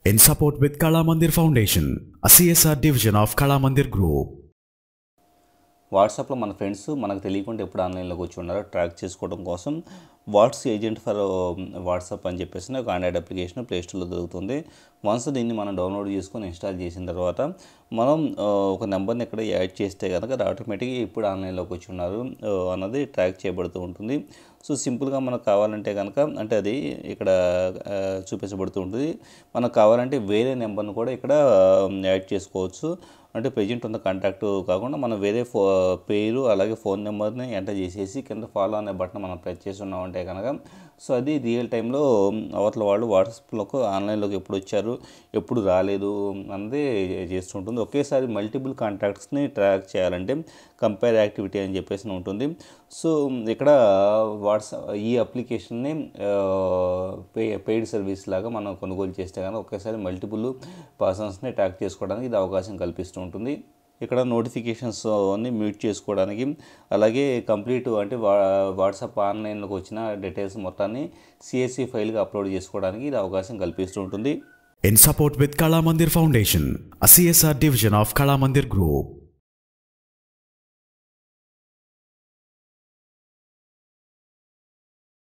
in support with Kala Mandir Foundation, a CSR division of Kala Mandir Group. వాట్సాప్లో మన friends మనకు తెలియకుండా ఎప్పుడు ఆన్లైన్లోకి వచ్చి ఉన్నారో ట్రాక్ చేసుకోవడం కోసం వాట్స్ ఏజెంట్ ఫర్ వాట్సాప్ అని చెప్పేసి ఒక ఆండ్రాయిడ్ అప్లికేషన్ ప్లేస్టోర్లో దొరుకుతుంది. వన్స్ దీన్ని మనం డౌన్లోడ్ చేసుకొని ఇన్స్టాల్ చేసిన తర్వాత మనం ఒక నెంబర్ని ఇక్కడ యాడ్ చేస్తే కనుక అది ఆటోమేటిక్గా ఎప్పుడు ఆన్లైన్లోకి వచ్చి ఉన్నారు అన్నది ట్రాక్ చేయబడుతూ ఉంటుంది. సో సింపుల్గా మనకు కావాలంటే కనుక అంటే అది ఇక్కడ చూపించబడుతూ ఉంటుంది. మనకు కావాలంటే వేరే నెంబర్ను కూడా ఇక్కడ యాడ్ చేసుకోవచ్చు. అంటే ప్రెజెంట్ ఉన్న కాంటాక్ట్ కాకుండా మనం వేరే పేరు అలాగే ఫోన్ నెంబర్ని ఎంటర్ చేసేసి కింద ఫాలో అనే బటన్ మనం ప్రెస్ చేసి ఉన్నామంటే కనుక సో అది రియల్ టైంలో అవతల వాళ్ళు వాట్సాప్లోకి ఆన్లైన్లోకి ఎప్పుడు వచ్చారు ఎప్పుడు రాలేదు అన్నది చేస్తుంటుంది. ఒకేసారి మల్టిపుల్ కాంటాక్ట్స్ని ట్రాక్ చేయాలంటే కంపేర్ యాక్టివిటీ అని చెప్పేసి ఉంటుంది. సో ఇక్కడ వాట్సాప్ ఈ అప్లికేషన్ని పెయిడ్ సర్వీస్ లాగా మనం కొనుగోలు చేస్తే కానీ ఒకేసారి మల్టిపుల్ పర్సన్స్ని ట్రాక్ చేసుకోవడానికి ఇది అవకాశం కల్పిస్తూ ఉంటుంది. ఇక్కడ నోటిఫికేషన్స్ అన్ని మ్యూట్ చేసుకోవడానికి అలాగే కంప్లీట్ అంటే వాట్సాప్ ఆన్లైన్లోకి వచ్చిన డీటెయిల్స్ మొత్తాన్ని CSV ఫైల్గా అప్లోడ్ చేసుకోవడానికి ఇది అవకాశం కల్పిస్తూ ఉంటుంది. In support with Kala Mandir Foundation, a CSR division of Kala Mandir Group.